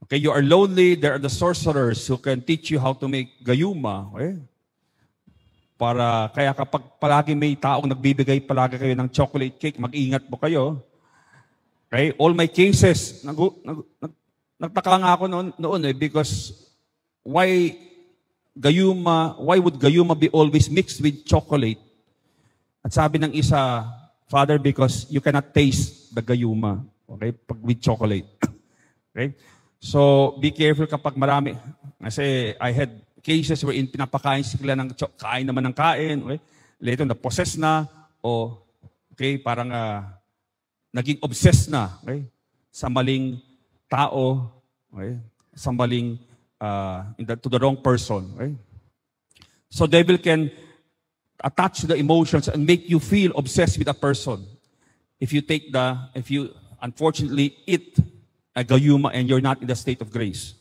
Okay, you are lonely, there are the sorcerers who can teach you how to make gayuma. Okay? Kaya kapag palagi may taong nagbibigay palagi kayo ng chocolate cake, mag-ingat po kayo. Okay? All my cases, nagtaka nga ako noon because why would gayuma be always mixed with chocolate? At sabi ng isa, Father, because you cannot taste the gayuma, okay, pag with chocolate. Okay? So, be careful kapag marami. Kasi I had cases wherein pinapakain sila ng kain naman ng kain, okay? Later, na-possess na, o, okay, parang naging obsessed na, okay, sa maling tao, okay, sa maling to the wrong person. Right? So devil can attach the emotions and make you feel obsessed with a person. If you unfortunately eat a gayuma and you're not in the state of grace.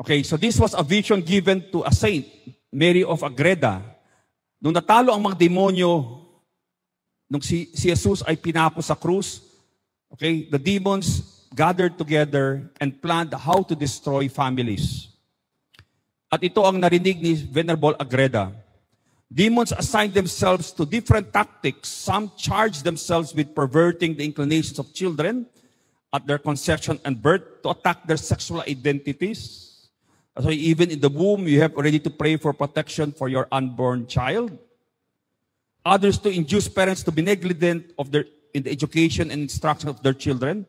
Okay, so this was a vision given to a saint, Mary of Agreda. Nung natalo ang mga demonyo, nung si Jesus ay pinako sa krus, okay, the demons gathered together and planned how to destroy families. At ito ang narinig ni Venerable Agreda. Demons assigned themselves to different tactics. Some charged themselves with perverting the inclinations of children at their conception and birth to attack their sexual identities. So even in the womb, you have already to pray for protection for your unborn child. Others to induce parents to be negligent in the education and instruction of their children,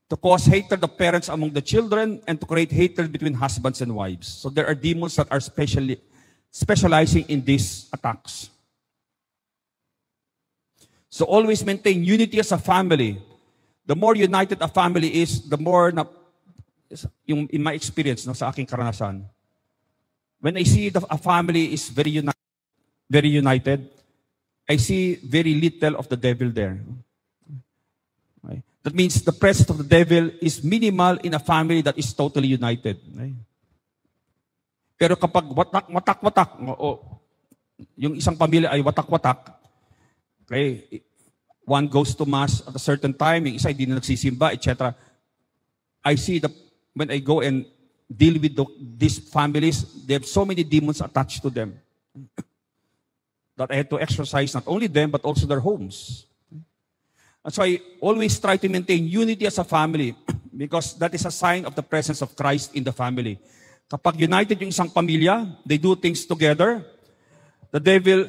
to cause hatred of parents among the children, and to create hatred between husbands and wives. So there are demons that are specializing in these attacks. So always maintain unity as a family. The more united a family is, the more in my experience, sa aking karanasan, when I see a family is very united, I see very little of the devil there. Okay? That means the presence of the devil is minimal in a family that is totally united. Okay? Pero kapag watak-watak, yung isang pamilya ay watak-watak, okay, one goes to mass at a certain time, yung isa hindi na nagsisimba, etc. I see when I go and deal with these families, they have so many demons attached to them that I had to exercise not only them, but also their homes. And so I always try to maintain unity as a family because that is a sign of the presence of Christ in the family. Kapag united yung isang pamilya, they do things together, the devil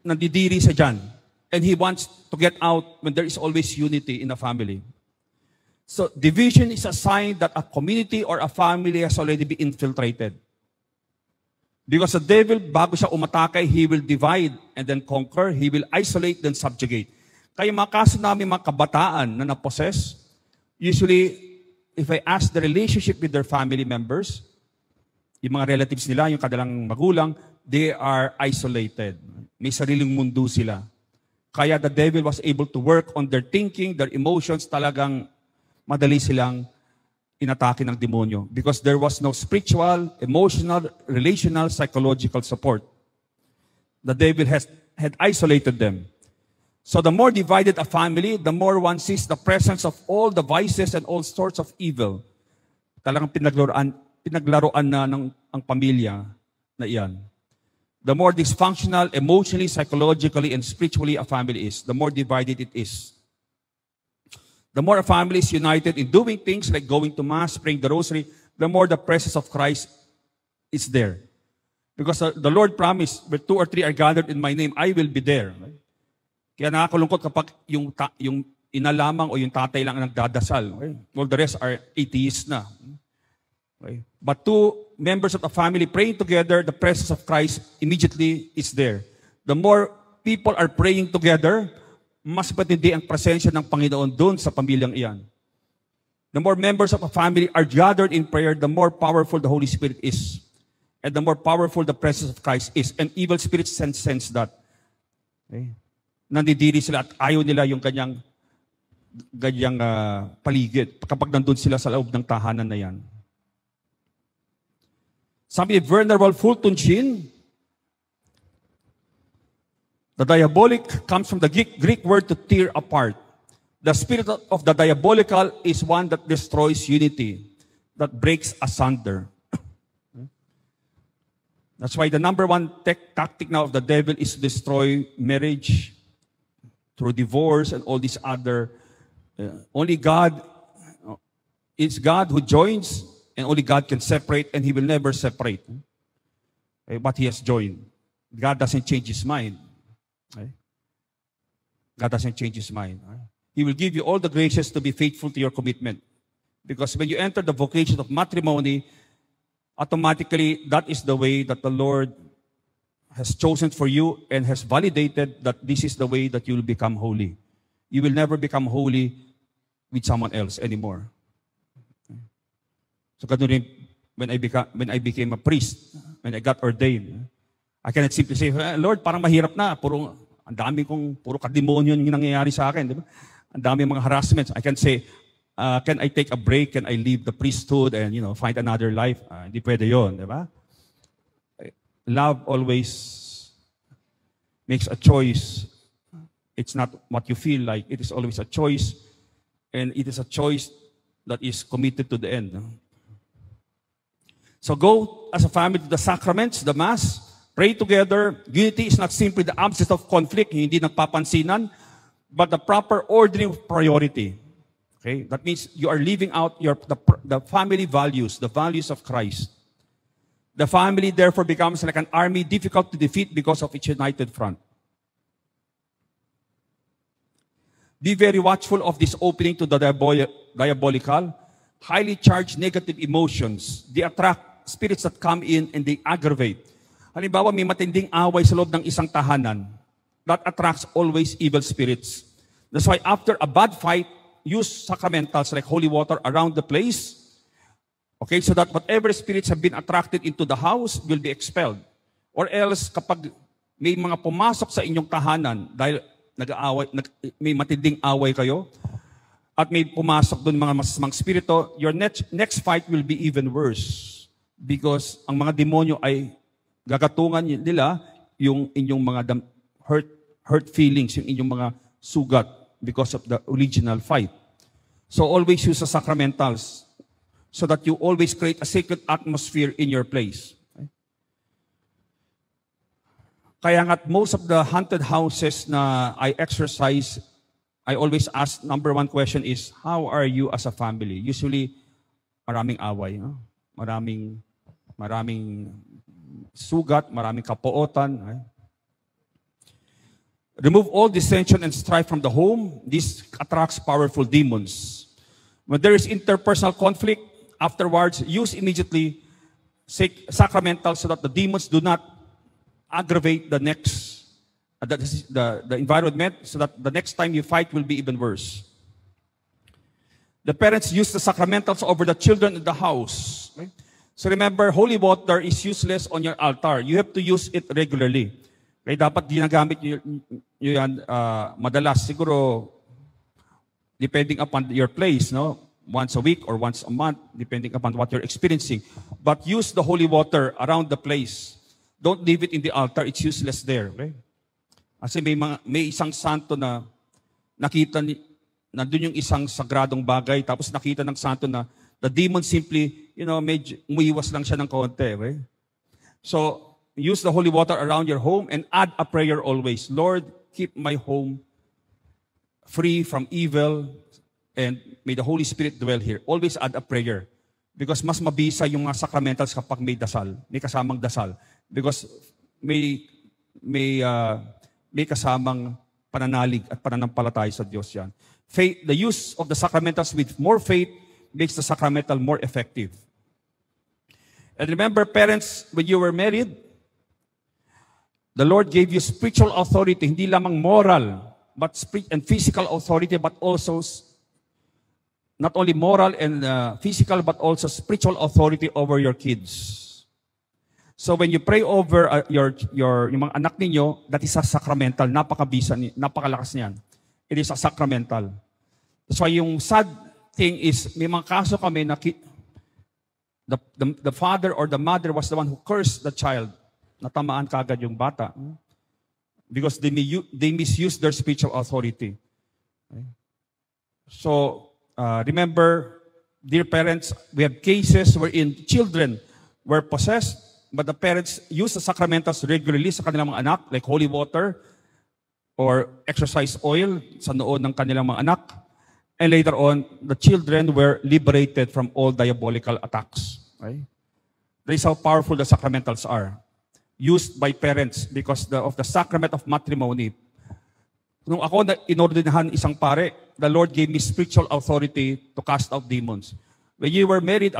nandidiri sa dyan. And he wants to get out when there is always unity in a family. So division is a sign that a community or a family has already been infiltrated. Because the devil, bago siya umatake, he will divide and then conquer. He will isolate, then subjugate. Kaya mga kaso namin mga kabataan na napossess, usually, if I ask the relationship with their family members, yung mga relatives nila, yung kadalang magulang, they are isolated. May sariling mundo sila. Kaya the devil was able to work on their thinking, their emotions, talagang madali silang inatake ng demonyo. Because there was no spiritual, emotional, relational, psychological support. The devil had isolated them. So the more divided a family, the more one sees the presence of all the vices and all sorts of evil. Talagang pinaglaruan na ang pamilya na iyan. The more dysfunctional, emotionally, psychologically, and spiritually a family is, the more divided it is. The more a family is united in doing things like going to Mass, praying the Rosary, the more the presence of Christ is there. Because the Lord promised, where 2 or 3 are gathered in my name, I will be there. Right? Kaya nakakalungkot kapag yung ina lamang o yung tatay lang ang nagdadasal. Okay? All the rest are atheists na. Okay? But 2 members of a family praying together, the presence of Christ immediately is there. The more people are praying together, mas patindi ang presensya ng Panginoon doon sa pamilyang iyan. The more members of a family are gathered in prayer, the more powerful the Holy Spirit is. And the more powerful the presence of Christ is. And evil spirits sense that. Okay? Nandidiri sila at ayaw nila yung ganyang paligid kapag nandun sila sa loob ng tahanan na yan. Sabi ni Venerable Fulton Sheen, the diabolic comes from the Greek word to tear apart. The spirit of the diabolical is one that destroys unity, that breaks asunder. That's why the number one tactic now of the devil is to destroy marriage through divorce and all these other. Only God, it's God who joins, and only God can separate, and He will never separate what He has joined. God doesn't change His mind. God doesn't change His mind. He will give you all the graces to be faithful to your commitment. Because when you enter the vocation of matrimony, automatically that is the way that the Lord has chosen for you and has validated that this is the way that you will become holy. You will never become holy with someone else anymore. So when I became a priest, when I got ordained, I cannot simply say, Lord, parang mahirap na. Puro kademonyo yung nangyayari sa akin. Di ba? Ang dami mga harassments. I can say, can I take a break? Can I leave the priesthood and find another life? Hindi pwede yun, di ba? Love always makes a choice. It's not what you feel like. It is always a choice. And it is a choice that is committed to the end. So go as a family to the sacraments, the Mass, pray together. Unity is not simply the absence of conflict, hindi nagpapansinan, but the proper ordering of priority. Okay? That means you are living out the family values, the values of Christ. The family therefore becomes like an army difficult to defeat because of its united front. Be very watchful of this opening to the diabolical, highly charged negative emotions. They attract spirits that come in and they aggravate. Halimbawa, may matinding away sa loob ng isang tahanan. That attracts always evil spirits. That's why after a bad fight, use sacramentals like holy water around the place. Okay, so that whatever spirits have been attracted into the house will be expelled. Or else, kapag may mga pumasok sa inyong tahanan, dahil may matinding away kayo, at may pumasok doon mga masasamang spirito, your next fight will be even worse. Because ang mga demonyo ay gagatungan nila yung inyong mga hurt feelings, yung inyong mga sugat because of the original fight. So always use the sacramentals so that you always create a sacred atmosphere in your place. Okay? Kaya nga most of the haunted houses na I exercise, I always ask, number one question is, how are you as a family? Usually, maraming away. No? Maraming sugat, maraming kapuotan. Right? Remove all dissension and strife from the home. This attracts powerful demons. When there is interpersonal conflict, afterwards, use immediately sacramental so that the demons do not aggravate the environment, so that the next time you fight will be even worse. The parents use the sacramentals over the children in the house. Okay? So remember, holy water is useless on your altar. You have to use it regularly. Okay? Dapat ginagamit nyo yan madalas. Siguro, depending upon your place, no? Once a week or once a month, depending upon what you're experiencing. But use the holy water around the place. Don't leave it in the altar. It's useless there. Okay? Kasi may isang santo na nakita nandun yung isang sagradong bagay, tapos nakita ng santo na the demon simply, medyo umiwas lang siya ng konti. Okay? So, use the holy water around your home and add a prayer always. Lord, keep my home free from evil and may the Holy Spirit dwell here. Always add a prayer. Because mas mabisa yung mga sacramentals kapag may dasal, may kasamang dasal. Because may kasamang pananalig at pananampalataya sa Diyos yan. Faith, the use of the sacramentals with more faith makes the sacramental more effective. And remember, parents, when you were married, the Lord gave you spiritual authority, hindi lamang moral, but and physical authority, but also not only moral and physical, but also spiritual authority over your kids. So when you pray over yung mga anak ninyo, that is a sacramental, napakalakas niyan. It is a sacramental. That's why yung sad thing is, may mga kaso kami na the father or the mother was the one who cursed the child. Natamaan kagad yung bata. Because they misuse their spiritual authority. Okay? So, remember, dear parents, we have cases wherein children were possessed, but the parents use the sacramentals regularly sa kanilang mga anak, like holy water or exorcise oil sa noo ng kanilang mga anak. And later on, the children were liberated from all diabolical attacks. Right? That is how powerful the sacramentals are. Used by parents because of the sacrament of matrimony. Nung ako inordinahan isang pare, the Lord gave me spiritual authority to cast out demons. When you were married,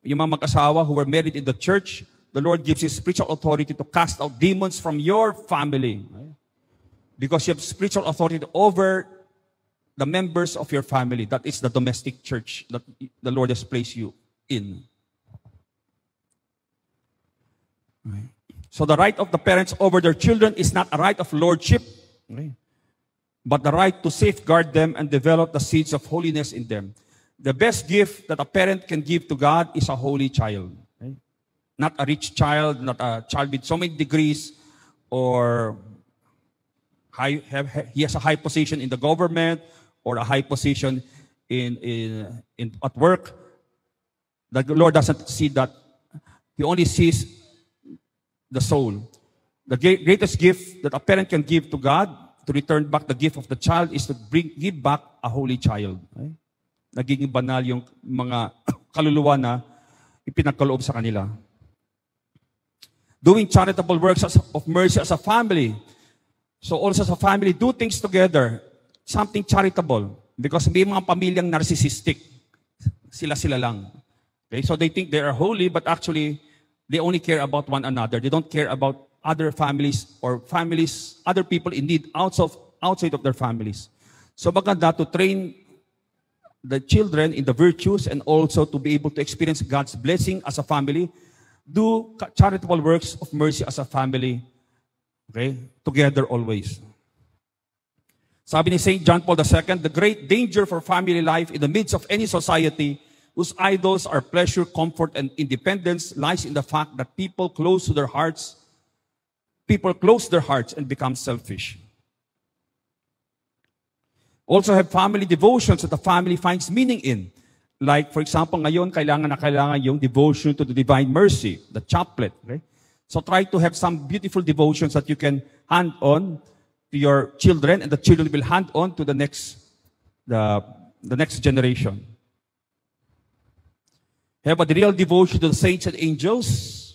yung mga mag-asawa who were married in the church, the Lord gives you spiritual authority to cast out demons from your family. Right? Because you have spiritual authority over the members of your family. That is the domestic church that the Lord has placed you in. Right. So the right of the parents over their children is not a right of lordship, right, but the right to safeguard them and develop the seeds of holiness in them. The best gift that a parent can give to God is a holy child. Right? Not a rich child, not a child with so many degrees, or he has a high position in the government, or a high position at work. The Lord doesn't see that. He only sees the soul. The greatest gift that a parent can give to God, to return back the gift of the child, is to give back a holy child. Right? Nagiging banal yung mga kaluluwa na ipinagkaloob sa kanila. Doing charitable works of mercy as a family. So also as a family, do things together. Something charitable. Because may mga pamilyang narcissistic. Sila-sila lang. Okay? So they think they are holy, but actually, they only care about one another. They don't care about other families or other people in need outside of their families. So maganda to train the children in the virtues and also to be able to experience God's blessing as a family. Do charitable works of mercy as a family. Okay? Together always. Sabi ni St. John Paul II, the great danger for family life in the midst of any society whose idols are pleasure, comfort, and independence lies in the fact that people close their hearts and become selfish. Also have family devotions that the family finds meaning in. Like, for example, ngayon, kailangan yung devotion to the divine mercy, the chaplet. Okay? So try to have some beautiful devotions that you can hand on to your children, and the children will hand on to the next generation. Have a real devotion to the saints and angels.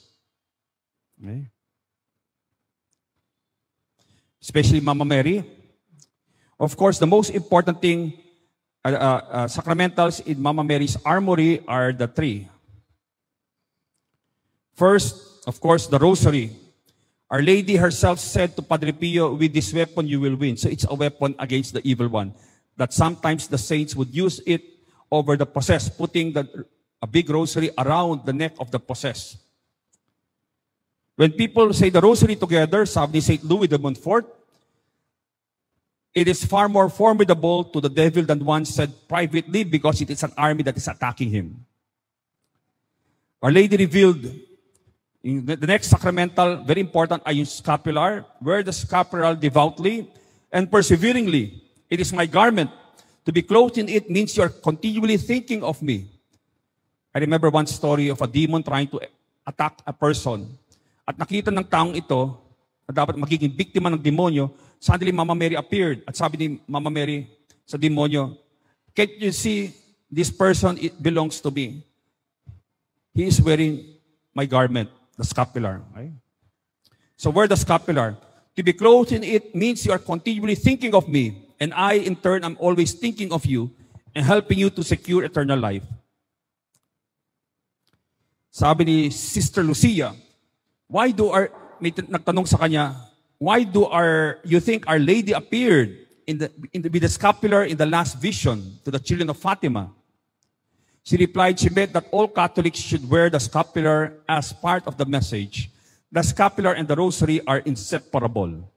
Okay. Especially Mama Mary. Of course, the most important thing, sacramentals in Mama Mary's armory are the three. First, of course, the rosary. Our Lady herself said to Padre Pio, with this weapon you will win. So it's a weapon against the evil one. That sometimes the saints would use it over the possessed, putting a big rosary around the neck of the possessed. When people say the rosary together, sabi ni St. Louis de Montfort, it is far more formidable to the devil than one said privately because it is an army that is attacking him. Our Lady revealed in the next sacramental, very important, ay yung scapular. Wear the scapular devoutly and perseveringly. It is my garment. To be clothed in it means you are continually thinking of me. I remember one story of a demon trying to attack a person. At nakita ng taong ito, na dapat magiging biktima ng demonyo, suddenly Mama Mary appeared. At sabi ni Mama Mary sa demonyo, can't you see this person, it belongs to me. He is wearing my garment, the scapular. Right? So wear the scapular. To be clothed in it means you are continually thinking of me. And I, in turn, am always thinking of you and helping you to secure eternal life. Sabi ni Sister Lucia, may nagtanong sa kanya, why you think Our Lady appeared with the scapular in the last vision to the children of Fatima? She replied, she meant that all Catholics should wear the scapular as part of the message. The scapular and the rosary are inseparable.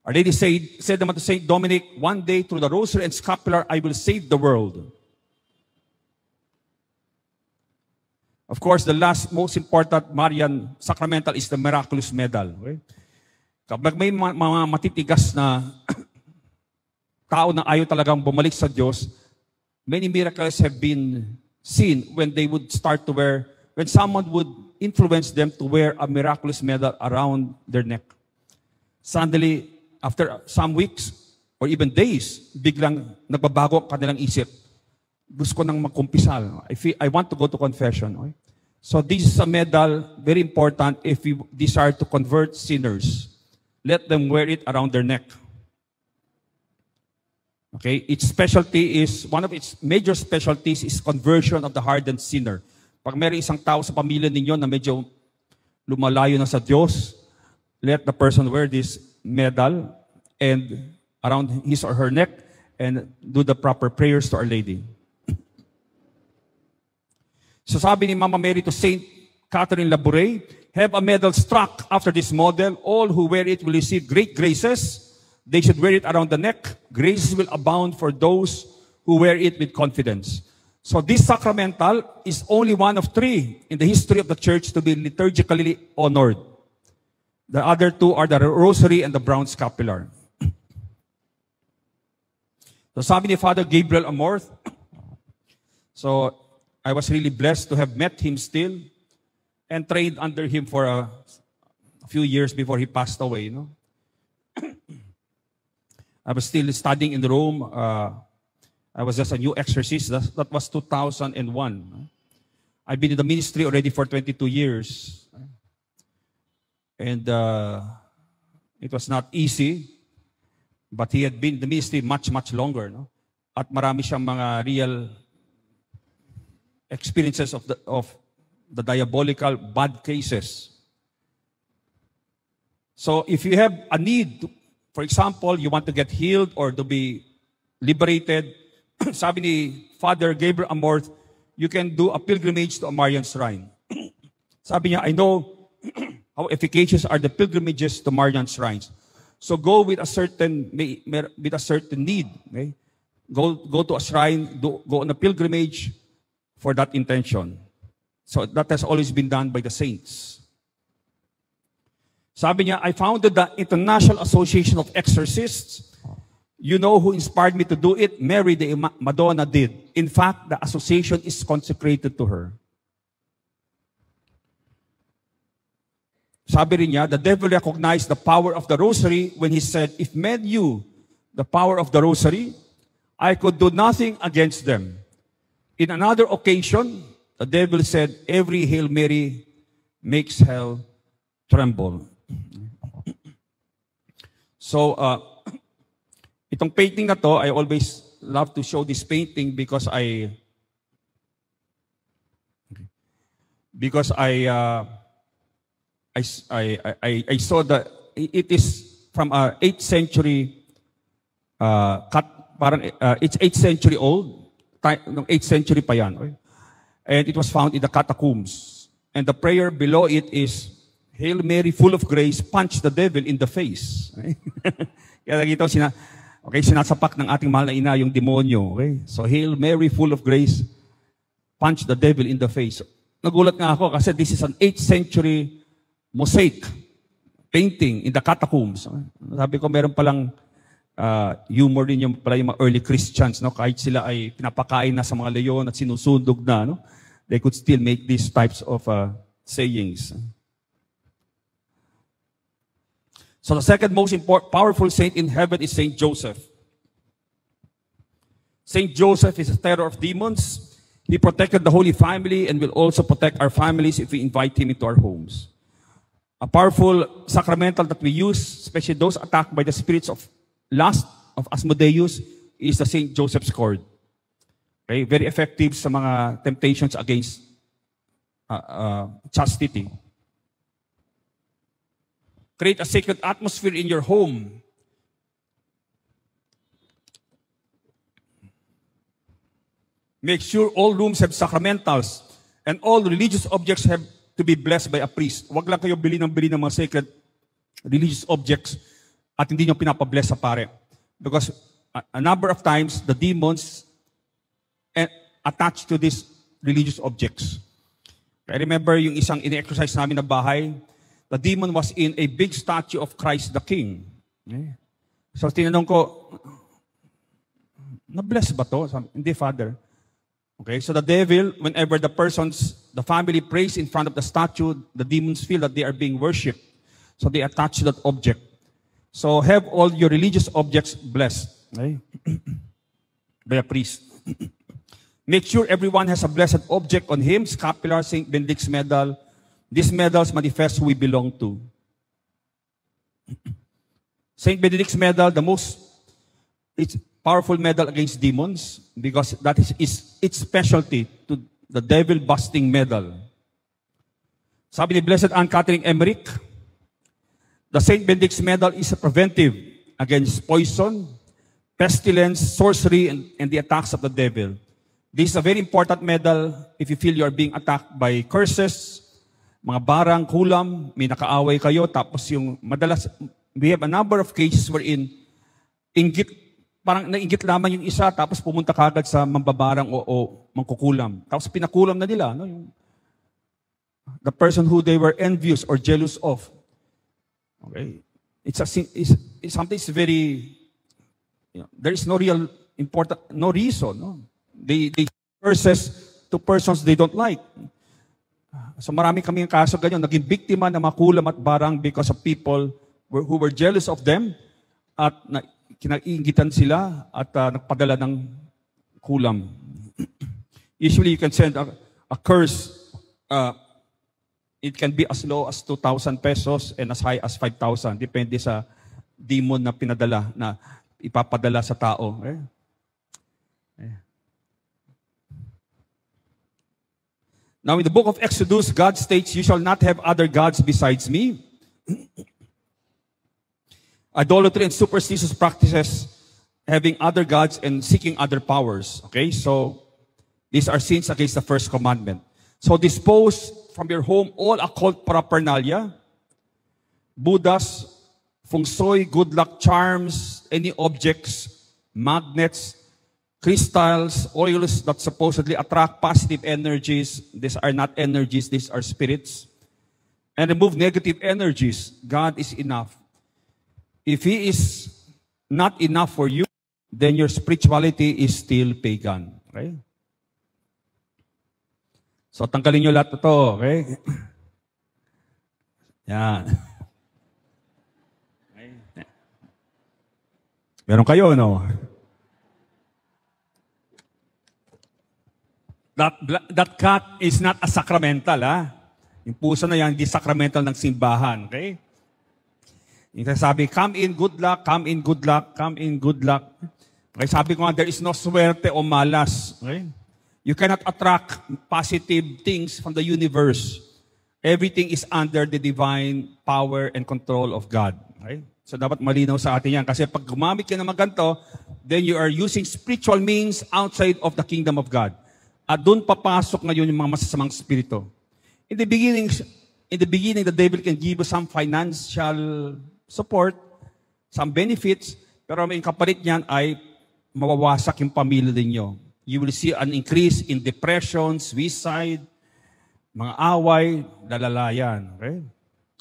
Our Lady said naman to Saint Dominic, one day through the rosary and scapular, I will save the world. Of course, the last most important Marian sacramental is the miraculous medal. Okay? Kapag may mga matitigas na tao na ayaw talagang bumalik sa Diyos, many miracles have been seen when they would start to wear, when someone would influence them to wear a miraculous medal around their neck. Suddenly, after some weeks or even days, biglang nagbabago ang kanilang isip. Gusto ko nang magkumpisal. I want to go to confession. Okay? So this is a medal, very important if we desire to convert sinners. Let them wear it around their neck. Okay, its specialty is, one of its major specialties is conversion of the hardened sinner. Pag mayroong isang tao sa pamilya ninyo na medyo lumalayo na sa Diyos, let the person wear this medal and around his or her neck and do the proper prayers to Our Lady. So sabi ni Mama Mary to Saint Catherine Labouré, have a medal struck after this model. All who wear it will receive great graces. They should wear it around the neck. Graces will abound for those who wear it with confidence. So this sacramental is only one of 3 in the history of the church to be liturgically honored. The other 2 are the rosary and the brown scapular. So sabi ni Father Gabriel Amorth, so I was really blessed to have met him still and trained under him for a few years before he passed away. You know? I was still studying in Rome. I was just a new exorcist. That was 2001. I've been in the ministry already for 22 years. And it was not easy. But he had been in the ministry much, much longer. No? At marami siyang mga real experiences of the diabolical bad cases. So if you have a need, for example, you want to get healed or to be liberated, sabi ni Father Gabriel Amorth, you can do a pilgrimage to a Marian shrine. Sabi niya, I know how efficacious are the pilgrimages to Marian shrines. So go with a certain need. Okay? Go to a shrine, go on a pilgrimage for that intention. So that has always been done by the saints. Sabi niya, I founded the International Association of Exorcists. You know who inspired me to do it? Mary the Madonna did. In fact, the association is consecrated to her. Sabi rin niya, the devil recognized the power of the rosary when he said, if men knew the power of the rosary, I could do nothing against them. In another occasion, the devil said, every Hail Mary makes hell tremble. So, itong painting na to, I always love to show this painting because I saw that it is from 8th century it's 8th century old, 8th century pa yan. And it was found in the catacombs. And the prayer below it is, Hail Mary, full of grace, punch the devil in the face. Kaya nakita sinasapak ng ating mahal na ina yung demonyo. Okay? So, Hail Mary, full of grace, punch the devil in the face. Nagulat nga ako kasi this is an 8th century mosaic painting in the catacombs. Sabi ko, meron palang humor din yung mga early Christians. No? Kahit sila ay pinapakain na sa mga leon at sinusundog na, no? They could still make these types of sayings. So the second most powerful saint in heaven is Saint Joseph. Saint Joseph is a terror of demons. He protected the Holy Family and will also protect our families if we invite him into our homes. A powerful sacramental that we use, especially those attacked by the spirits of lust, of Asmodeus, is the Saint Joseph's cord. Okay? Very effective sa mga temptations against chastity. Create a sacred atmosphere in your home. Make sure all rooms have sacramentals and all religious objects have to be blessed by a priest. Huwag lang kayo bili ng mga sacred religious objects at hindi nyo pinapabless sa pare. Because a number of times, the demons attach to these religious objects. I remember yung isang in-exercise namin na bahay, the demon was in a big statue of Christ the King. Okay? So tinanong ko, Na-bless ba to? Hindi, Father. Okay, so the devil, whenever the family prays in front of the statue, the demons feel that they are being worshipped. So they attach to that object. So have all your religious objects blessed. Okay? By a priest. Make sure everyone has a blessed object on him, scapular, St. Benedict's medal. These medals manifest who we belong to. St. Benedict's medal, it's powerful medal against demons because that is its specialty, to the devil-busting medal. Sabi ni Blessed Anne Catherine Emmerich, the St. Benedict's medal is a preventive against poison, pestilence, sorcery, and the attacks of the devil. This is a very important medal if you feel you are being attacked by curses, mga barang, kulam, may nakaaway kayo, tapos yung madalas, we have a number of cases wherein parang nainggit lamang yung isa, tapos pumunta kagad sa mambabarang o mangkukulam. Tapos pinakulam na nila, no? The person who they were envious or jealous of. Okay? It's something very, there is no real no reason, no? They curses to persons they don't like. So marami kaming kaso ganyan, naging biktima ng makulam at barang because of people who were jealous of them at kinaiingitan sila at nagpadala ng kulam. Usually you can send a curse. It can be as low as 2,000 pesos and as high as 5,000. Depende sa demon na pinadala, na ipapadala sa tao. Okay? Now in the book of Exodus, God states, "You shall not have other gods besides me." Idolatry and superstitious practices, having other gods and seeking other powers. Okay, so these are sins against the first commandment. So dispose from your home all occult paraphernalia, Buddhas, feng shui, good luck charms, any objects, magnets, crystals, oils that supposedly attract positive energies. These are not energies, these are spirits. And remove negative energies. God is enough. If He is not enough for you, then your spirituality is still pagan. Okay? So, tanggalin nyo lahat ito. Okay? Yan. Okay. Meron kayo, no? That cat is not a sacramental, ha? Yung puso na yan, hindi sacramental ng simbahan, okay? Yung sabi, come in, good luck, come in, good luck, come in, good luck. Okay, sabi ko nga, there is no swerte o malas, okay? You cannot attract positive things from the universe. Everything is under the divine power and control of God, okay? So dapat malinaw sa atin yan. Kasi pag gumamit ka ng maganto, then you are using spiritual means outside of the kingdom of God. At doon papasok ngayon yung mga masasamang spirito. In the beginning, the devil can give you some financial support, some benefits, pero may kapalit niyan ay mawawasak yung pamilya ninyo. You will see an increase in depression, suicide, mga away, lalalayan. Okay?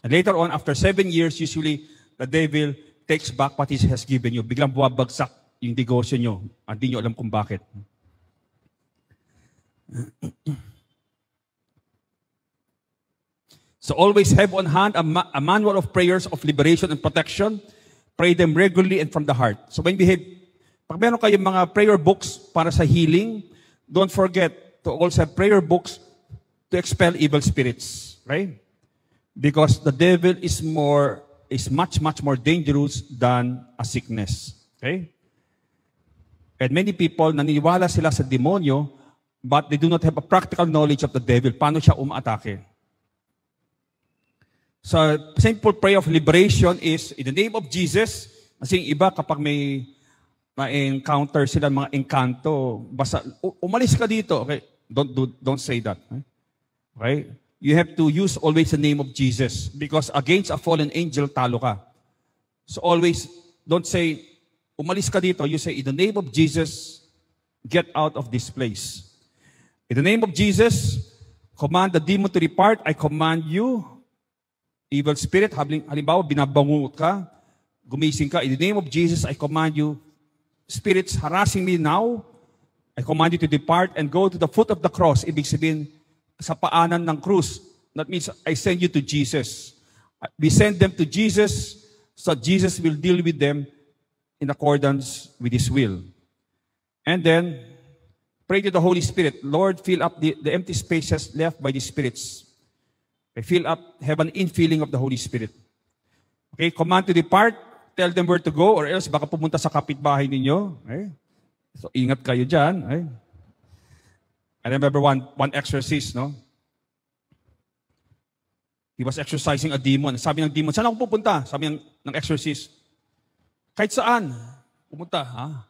And later on, after 7 years, usually, the devil takes back what he has given you. Biglang buwabagsak yung negosyo nyo. Hindi nyo alam kung bakit. So always have on hand a manual of prayers of liberation and protection. Pray them regularly and from the heart. So when we have, pag meron kayong mga prayer books para sa healing, don't forget to also have prayer books to expel evil spirits. Right? Because the devil is much more dangerous than a sickness. Okay? And many people, naniniwala sila sa demonyo, but they do not have a practical knowledge of the devil. Paano siya umaatake? So, simple prayer of liberation is, in the name of Jesus, kasi iba kapag may encounter sila, mga engkanto, basta, umalis ka dito. Okay? Don't say that. Okay? You have to use always the name of Jesus. Because against a fallen angel, talo ka. So always, don't say, umalis ka dito. You say, in the name of Jesus, get out of this place. In the name of Jesus, command the demon to depart. I command you, evil spirit, halimbawa, binabangungot ka, gumising ka. In the name of Jesus, I command you, spirits harassing me now, I command you to depart and go to the foot of the cross. Ibig sabihin, sa paanan ng krus. That means I send you to Jesus. We send them to Jesus, so Jesus will deal with them in accordance with His will. And then, pray to the Holy Spirit. Lord, fill up the empty spaces left by the spirits. I fill up, have an infilling of the Holy Spirit. Okay, command to depart. Tell them where to go or else baka pumunta sa kapitbahay ninyo. Okay? So, ingat kayo dyan. Okay? I remember one exorcist, no? He was exorcising a demon. Sabi ng demon, saan ako pupunta? Sabi ng exorcist, kahit saan. Pumunta, ha?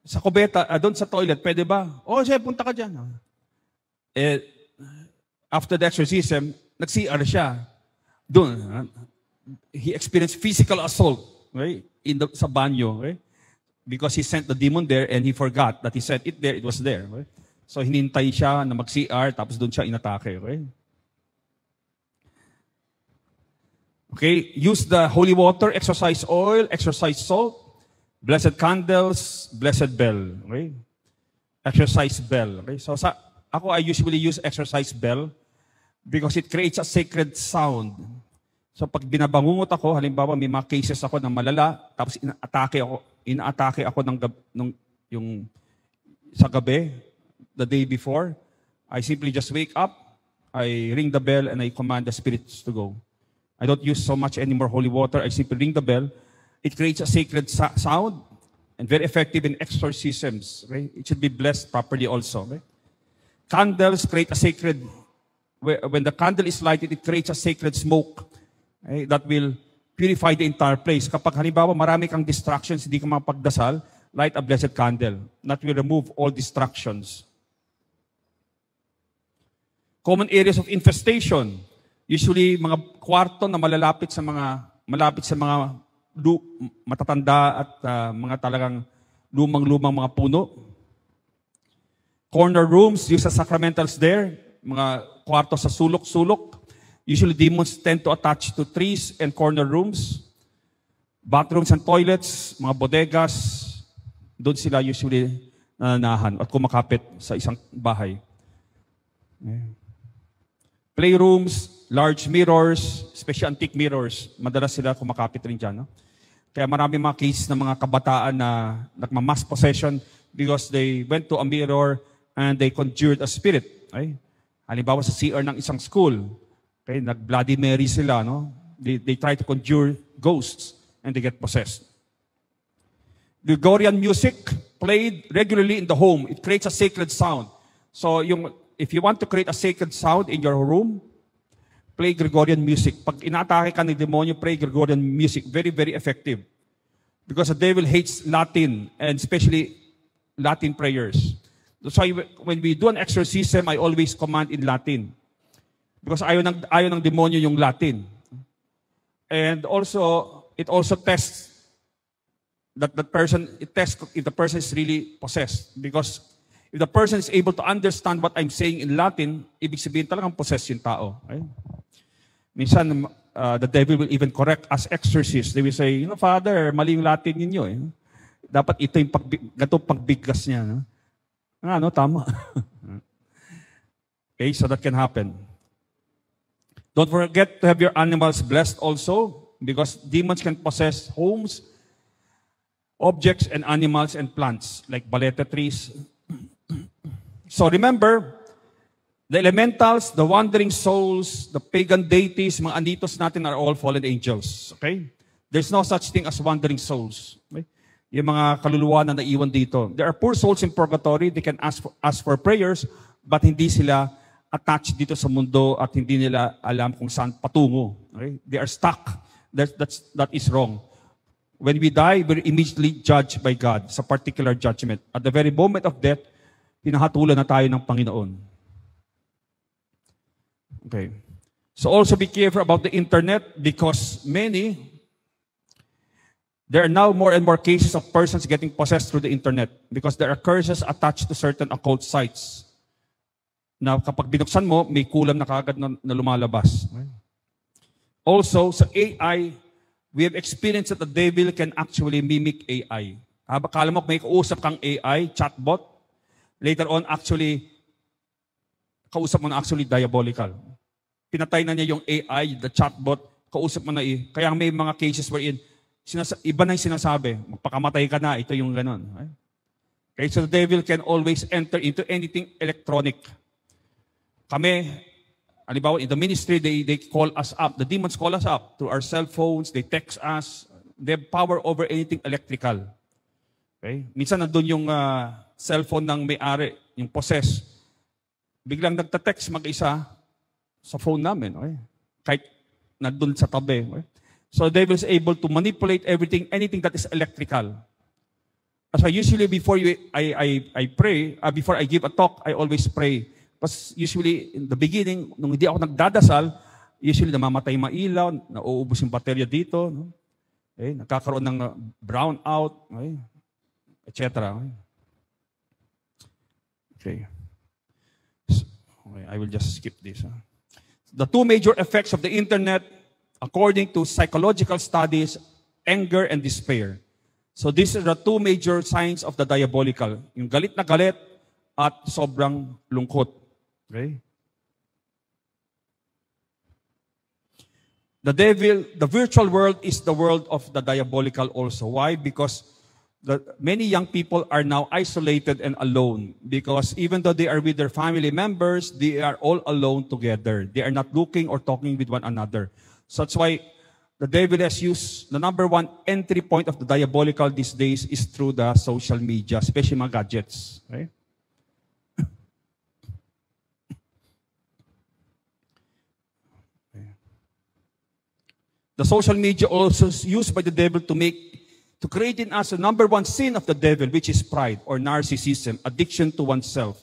Sa kubeta, doon sa toilet, pwede ba? Sige, punta ka dyan. After the exorcism, nag-CR siya. Doon, he experienced physical assault, right? Sa banyo, right? Because he sent the demon there and he forgot that he sent it there, it was there. Right? So hinintay siya na mag-CR, tapos doon siya inatake. Right? Okay, use the holy water, exorcise oil, exorcise salt, blessed candles, blessed bell. Okay? Exorcise bell. Okay? So I usually use exorcise bell because it creates a sacred sound. So pag binabangungot ako, halimbawa may mga cases ako na malala, tapos inaatake ako yung sa gabi, the day before, I simply just wake up, I ring the bell, and I command the spirits to go. I don't use so much anymore holy water. I simply ring the bell. It creates a sacred sound and very effective in exorcisms. Right? It should be blessed properly also. Right? Candles create a sacred, when the candle is lighted, it creates a sacred smoke that will purify the entire place. Kapag halimbawa marami kang distractions, hindi ka makapagdasal, light a blessed candle. That will remove all distractions. Common areas of infestation. Usually, mga kwarto na malapit sa mga matatanda at mga talagang lumang-lumang mga puno. Corner rooms, use as sacramentals there. Mga kwarto sa sulok-sulok. Usually, demons tend to attach to trees and corner rooms. Bathrooms and toilets, mga bodegas, doon sila usually nananahan at kumakapit sa isang bahay. Playrooms, large mirrors, especially antique mirrors, madalas sila kumakapit rin dyan. No? Kaya marami mga cases ng mga kabataan na nagmamass possession because they went to a mirror and they conjured a spirit. Okay? Halimbawa sa CR ng isang school, okay, nag-Bloody Mary sila. No? They try to conjure ghosts and they get possessed. Gregorian music played regularly in the home. It creates a sacred sound. So if you want to create a sacred sound in your room, play Gregorian music. Pag inaatake ka ng demonyo, play Gregorian music. Very, very effective. Because the devil hates Latin, and especially Latin prayers. That's why when we do an exorcism, I always command in Latin. Because ayaw ng demonyo yung Latin. And also, it also tests if the person is really possessed. Because if the person is able to understand what I'm saying in Latin, ibig sabihin talagang possessed yung tao. Okay? Minsan, the devil will even correct us exorcists. They will say, Father, mali yung Latin ninyo. Eh. Dapat ito yung pagbigkas niya. No? Tama. Okay, so that can happen. Don't forget to have your animals blessed also, because demons can possess homes, objects, and animals and plants, like baleta trees. So remember, the elementals, the wandering souls, the pagan deities, mga anditos natin are all fallen angels. Okay? There's no such thing as wandering souls. Okay? Yung mga kaluluwa na naiwan dito. There are poor souls in purgatory. They can ask for prayers, but hindi sila attached dito sa mundo at hindi nila alam kung saan patungo. Okay? They are stuck. That is wrong. When we die, we're immediately judged by God sa particular judgment. At the very moment of death, hinahatulan na tayo ng Panginoon. Okay. So also be careful about the internet because there are now more and more cases of persons getting possessed through the internet because there are curses attached to certain occult sites. Na kapag binuksan mo, may kulam na kagad na lumalabas. Okay. Also, sa AI, we have experienced that the devil can actually mimic AI. Akala mo may kausap kang AI, chatbot. Later on, actually, kausap mo na actually diabolical. Pinatay na niya yung AI, the chatbot, kausap mo na Kaya may mga cases wherein, iba na yung sinasabi, magpakamatay ka na, ito yung ganon. Okay, so the devil can always enter into anything electronic. Kami, halimbawa, in the ministry, they call us up. The demons call us up through our cell phones. They text us. They have power over anything electrical. Okay? Minsan nandun yung cellphone ng may-ari, yung possess. Biglang nagta-text mag-isa sa phone namin. Okay? Kahit nandun sa tabi. Okay? So the devil is able to manipulate everything, anything that is electrical. As I usually, before I pray, before I give a talk, I always pray. Because usually, in the beginning, nung hindi ako nagdadasal, usually namamatay yung ilaw, nauubos yung baterya dito, no? Okay, nagkakaroon ng brownout, okay, etc. Okay. Okay, I will just skip this. The two major effects of the internet, according to psychological studies, anger and despair. So these are the two major signs of the diabolical. Yung galit na galit at sobrang lungkot. Okay? The virtual world is the world of the diabolical also. Why? Because many young people are now isolated and alone. Because even though they are with their family members, they are all alone together. They are not looking or talking with one another. So that's why the devil has used the number one entry point of the diabolical these days is through the social media, especially mga gadgets. Okay? The social media also is used by the devil to create in us the number one sin of the devil, which is pride or narcissism, addiction to oneself.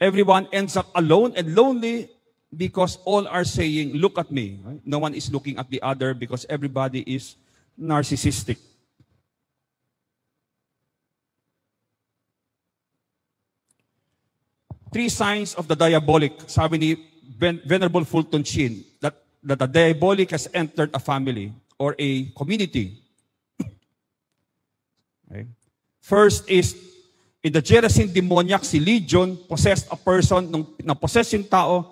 Everyone ends up alone and lonely because all are saying, look at me. Right? No one is looking at the other because everybody is narcissistic. Three signs of the diabolic, sabi ni Venerable Fulton Sheen, that the diabolic has entered a family or a community. Okay. First is, in the Gerasene demoniac, si Legion possessed a person, nung na-possess yung tao,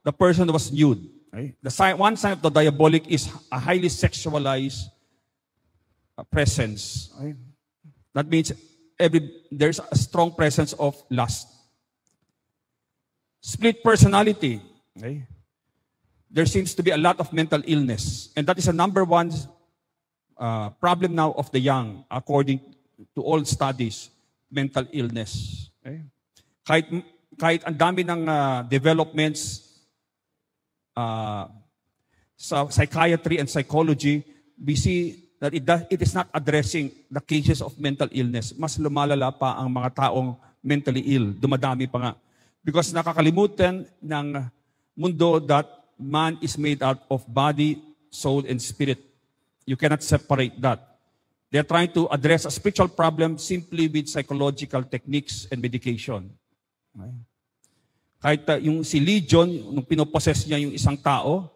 the person was nude. Okay. One sign of the diabolic is a highly sexualized presence. Okay. That means there's a strong presence of lust. Split personality. Okay. There seems to be a lot of mental illness. And that is a number one problem now of the young, according to all studies, mental illness. Okay? Kahit ang dami ng developments sa psychiatry and psychology, we see that it is not addressing the cases of mental illness. Mas lumalala pa ang mga taong mentally ill. Dumadami pa nga. Because nakakalimutan ng mundo that man is made out of body, soul, and spirit. You cannot separate that. They're trying to address a spiritual problem simply with psychological techniques and medication. Okay? Kahit yung si Legion, nung pinopossess niya yung isang tao,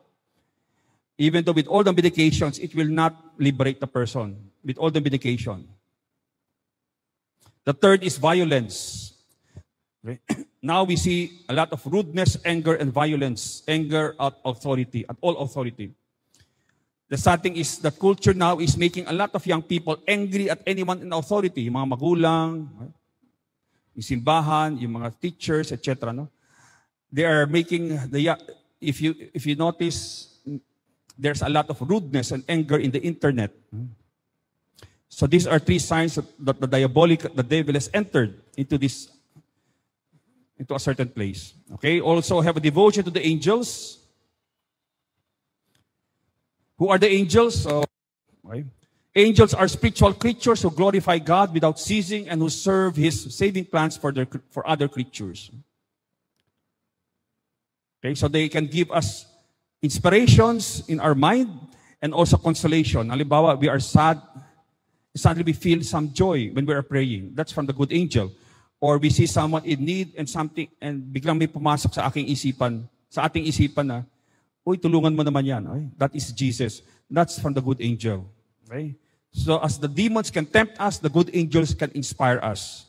even though with all the medications, it will not liberate the person. With all the medication. The third is violence. Okay? Now we see a lot of rudeness, anger, and violence. Anger at authority, at all authority. The sad thing is that culture now is making a lot of young people angry at anyone in authority. Yung mga magulang, yung simbahan, yung mga teachers, etc. No? They are making, if you notice, there's a lot of rudeness and anger in the internet. So these are three signs that the devil has entered into a certain place. Okay, also have a devotion to the angels. Who are the angels? Okay. Angels are spiritual creatures who glorify God without ceasing and who serve His saving plans for other creatures. Okay, so they can give us inspirations in our mind and also consolation. Halimbawa, we are sad, suddenly we feel some joy when we are praying. That's from the good angel. Or we see someone in need and something, and biglang may pumasok sa ating isipan na, uy, tulungan mo naman yan. Okay? That is Jesus. That's from the good angel. Okay? So as the demons can tempt us, the good angels can inspire us.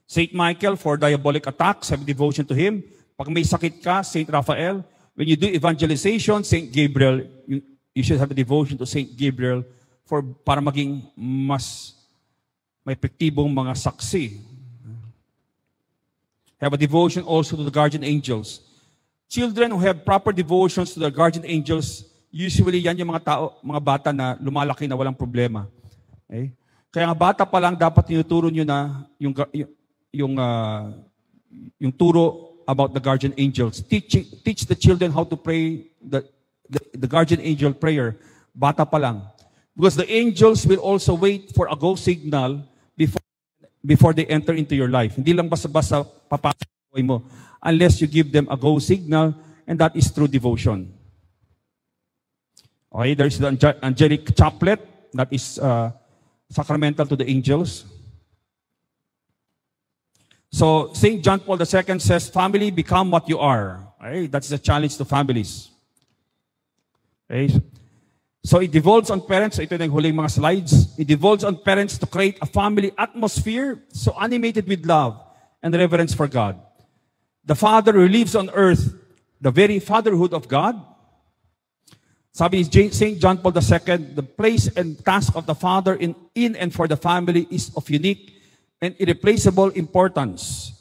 Saint Michael for diabolic attacks, have devotion to him. Pag may sakit ka, Saint Raphael. When you do evangelization, Saint Gabriel, you should have a devotion to Saint Gabriel para maging mas may epektibong mga saksi. Have a devotion also to the guardian angels. Children who have proper devotions to the guardian angels, usually yan yung mga bata na lumalaki na walang problema. Okay? Kaya nga bata pa lang dapat tinuturo nyo na yung turo about the guardian angels. Teach the children how to pray the guardian angel prayer. Bata pa lang. Because the angels will also wait for a go signal before they enter into your life. Hindi lang basta-basta papasok sa buhay mo unless you give them a go signal, and that is through devotion. Okay, there is the angelic chaplet that is sacramental to the angels. So, St. John Paul II says, family, become what you are. Okay, that's the challenge to families. Okay, so it devolves on parents, ito yung huling mga slides, it devolves on parents to create a family atmosphere so animated with love and reverence for God. The Father who lives on earth, the very fatherhood of God. Sabi ni St. John Paul II, the place and task of the Father in and for the family is of unique and irreplaceable importance.